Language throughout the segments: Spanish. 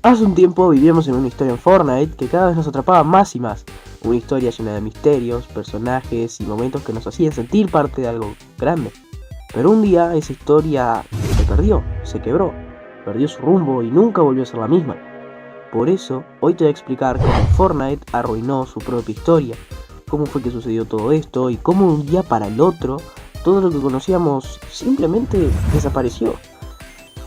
Hace un tiempo vivíamos en una historia en Fortnite que cada vez nos atrapaba más y más. Una historia llena de misterios, personajes y momentos que nos hacían sentir parte de algo grande. Pero un día esa historia se perdió, se quebró, perdió su rumbo y nunca volvió a ser la misma. Por eso, hoy te voy a explicar cómo Fortnite arruinó su propia historia, cómo fue que sucedió todo esto y cómo de un día para el otro todo lo que conocíamos simplemente desapareció.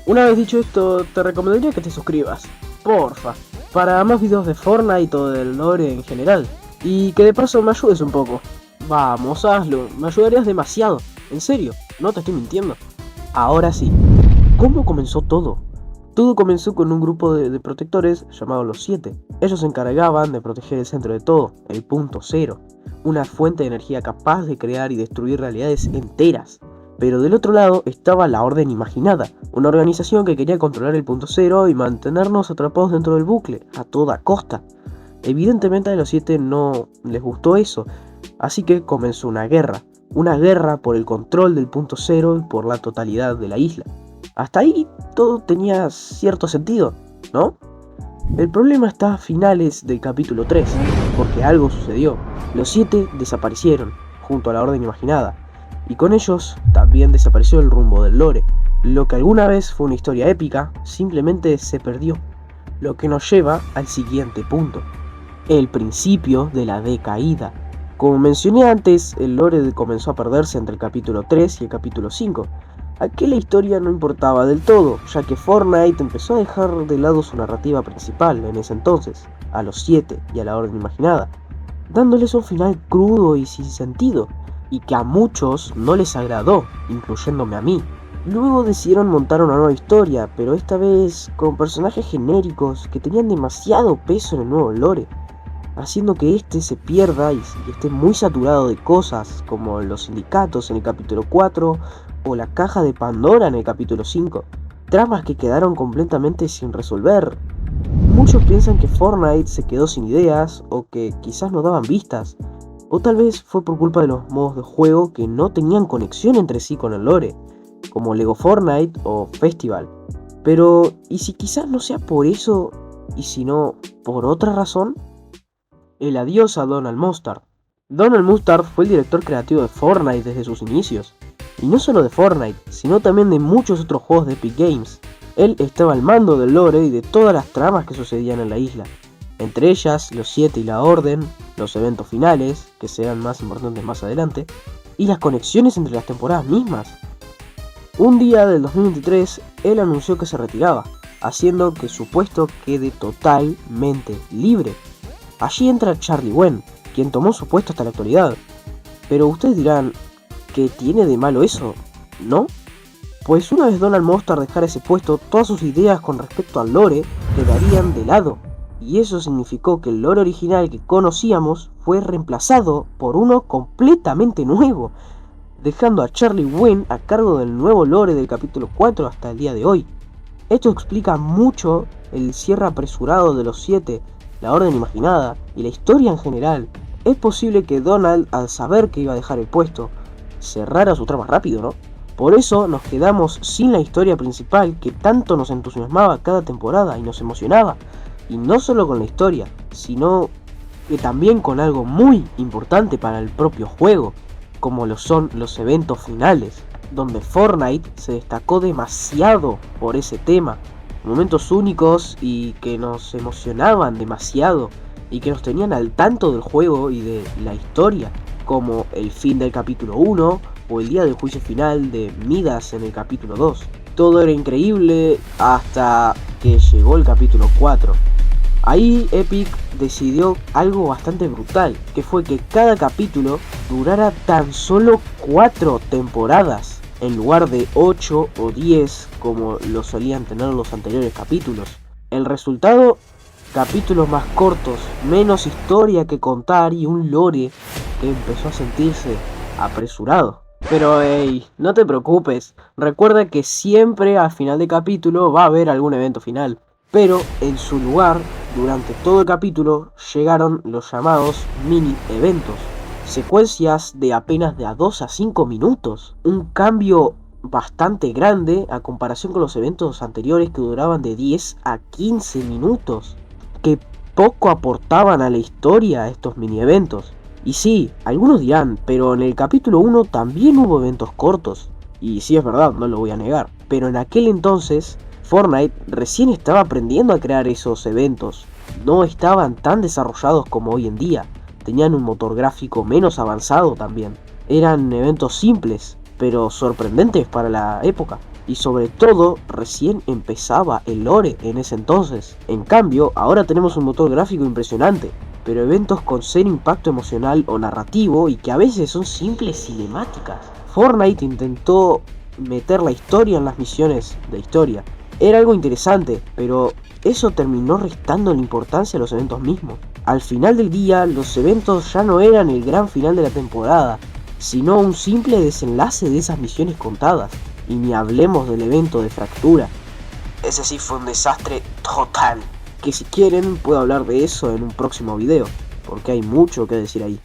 Una vez dicho esto, te recomendaría que te suscribas, porfa, para más videos de Fortnite o del lore en general, y que de paso me ayudes un poco. Vamos, hazlo, me ayudarías demasiado, en serio, no te estoy mintiendo. Ahora sí, ¿cómo comenzó todo? Todo comenzó con un grupo de protectores llamados los 7. Ellos se encargaban de proteger el centro de todo, el punto cero, una fuente de energía capaz de crear y destruir realidades enteras. Pero del otro lado estaba la Orden Imaginada, una organización que quería controlar el punto cero y mantenernos atrapados dentro del bucle, a toda costa. Evidentemente a los 7 no les gustó eso, así que comenzó una guerra por el control del punto cero y por la totalidad de la isla. Hasta ahí todo tenía cierto sentido, ¿no? El problema está a finales del capítulo 3, porque algo sucedió. Los 7 desaparecieron, junto a la Orden Imaginada, y con ellos también desapareció el rumbo del lore. Lo que alguna vez fue una historia épica, simplemente se perdió. Lo que nos lleva al siguiente punto, el principio de la decaída. Como mencioné antes, el lore comenzó a perderse entre el capítulo 3 y el capítulo 5. Aquí la historia no importaba del todo, ya que Fortnite empezó a dejar de lado su narrativa principal en ese entonces, a los 7 y a la Orden Imaginada, dándoles un final crudo y sin sentido, y que a muchos no les agradó, incluyéndome a mí. Luego decidieron montar una nueva historia, pero esta vez con personajes genéricos que tenían demasiado peso en el nuevo lore, haciendo que este se pierda y esté muy saturado de cosas como los sindicatos en el capítulo 4 o la caja de Pandora en el capítulo 5, tramas que quedaron completamente sin resolver. Muchos piensan que Fortnite se quedó sin ideas o que quizás no daban vistas, o tal vez fue por culpa de los modos de juego que no tenían conexión entre sí con el lore, como Lego Fortnite o Festival. Pero, ¿y si quizás no sea por eso, y si no por otra razón? El adiós a Donald Mustard. Donald Mustard fue el director creativo de Fortnite desde sus inicios. Y no solo de Fortnite, sino también de muchos otros juegos de Epic Games. Él estaba al mando del lore y de todas las tramas que sucedían en la isla. Entre ellas, los 7 y la Orden, los eventos finales, que serán más importantes más adelante, y las conexiones entre las temporadas mismas. Un día del 2023, él anunció que se retiraba, haciendo que su puesto quede totalmente libre. Allí entra Charlie Wen, quien tomó su puesto hasta la actualidad. Pero ustedes dirán, ¿qué tiene de malo eso? ¿No? Pues una vez Donald Mustard dejara ese puesto, todas sus ideas con respecto al lore quedarían de lado. Y eso significó que el lore original que conocíamos fue reemplazado por uno completamente nuevo, dejando a Charlie Wen a cargo del nuevo lore del capítulo 4 hasta el día de hoy. Esto explica mucho el cierre apresurado de los 7, la Orden Imaginada y la historia en general. Es posible que Donald, al saber que iba a dejar el puesto, cerrara su trama rápido, ¿no? Por eso nos quedamos sin la historia principal que tanto nos entusiasmaba cada temporada y nos emocionaba. Y no solo con la historia, sino que también con algo muy importante para el propio juego, como lo son los eventos finales, donde Fortnite se destacó demasiado por ese tema. Momentos únicos y que nos emocionaban demasiado y que nos tenían al tanto del juego y de la historia, como el fin del capítulo 1 o el día del juicio final de Midas en el capítulo 2. Todo era increíble hasta que llegó el capítulo 4. Ahí Epic decidió algo bastante brutal, que fue que cada capítulo durara tan solo 4 temporadas, en lugar de 8 o 10 como lo solían tener los anteriores capítulos. El resultado, capítulos más cortos, menos historia que contar y un lore que empezó a sentirse apresurado. Pero hey, no te preocupes, recuerda que siempre al final de capítulo va a haber algún evento final. Pero en su lugar, durante todo el capítulo, llegaron los llamados mini eventos. Secuencias de apenas de a 2 a 5 minutos. Un cambio bastante grande a comparación con los eventos anteriores que duraban de 10 a 15 minutos, que poco aportaban a la historia estos mini eventos. Y sí, algunos dirán, pero en el capítulo 1 también hubo eventos cortos. Y sí es verdad, no lo voy a negar. Pero en aquel entonces, Fortnite recién estaba aprendiendo a crear esos eventos. No estaban tan desarrollados como hoy en día. Tenían un motor gráfico menos avanzado también. Eran eventos simples, pero sorprendentes para la época. Y sobre todo, recién empezaba el lore en ese entonces. En cambio, ahora tenemos un motor gráfico impresionante, pero eventos con cero impacto emocional o narrativo y que a veces son simples cinemáticas. Fortnite intentó meter la historia en las misiones de historia. Era algo interesante, pero eso terminó restando la importancia a los eventos mismos. Al final del día, los eventos ya no eran el gran final de la temporada, sino un simple desenlace de esas misiones contadas. Y ni hablemos del evento de Fractura. Ese sí fue un desastre total, que si quieren puedo hablar de eso en un próximo video, porque hay mucho que decir ahí.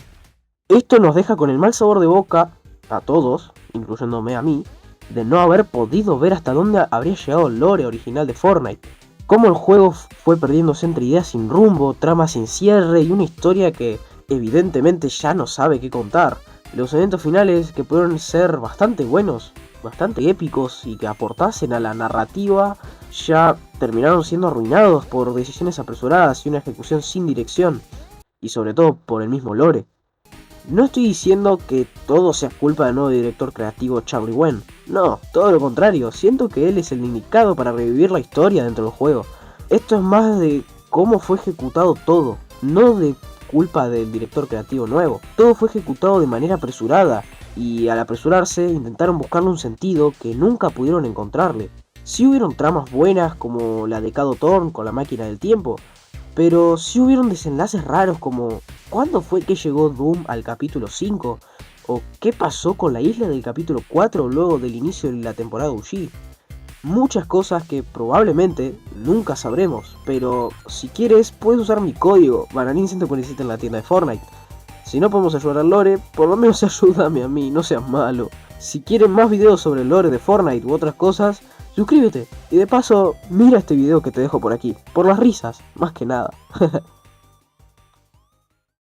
Esto nos deja con el mal sabor de boca, a todos, incluyéndome a mí, de no haber podido ver hasta dónde habría llegado el lore original de Fortnite. Cómo el juego fue perdiéndose entre ideas sin rumbo, tramas sin cierre y una historia que evidentemente ya no sabe qué contar. Los eventos finales, que pudieron ser bastante buenos, bastante épicos y que aportasen a la narrativa, ya terminaron siendo arruinados por decisiones apresuradas y una ejecución sin dirección, y sobre todo por el mismo lore. No estoy diciendo que todo sea culpa del nuevo director creativo Charlie Wen, no, todo lo contrario, siento que él es el indicado para revivir la historia dentro del juego. Esto es más de cómo fue ejecutado todo, no de culpa del director creativo nuevo. Todo fue ejecutado de manera apresurada, y al apresurarse intentaron buscarle un sentido que nunca pudieron encontrarle. Sí hubieron tramas buenas como la de Cado Thorn con la máquina del tiempo, pero sí hubieron desenlaces raros como ¿cuándo fue que llegó Doom al capítulo 5? ¿O qué pasó con la isla del capítulo 4 luego del inicio de la temporada OG? Muchas cosas que probablemente nunca sabremos, pero si quieres puedes usar mi código Bananin147 en la tienda de Fortnite. Si no podemos ayudar al lore, por lo menos ayúdame a mí, no seas malo. Si quieren más videos sobre el lore de Fortnite u otras cosas, suscríbete. Y de paso, mira este video que te dejo por aquí. Por las risas, más que nada.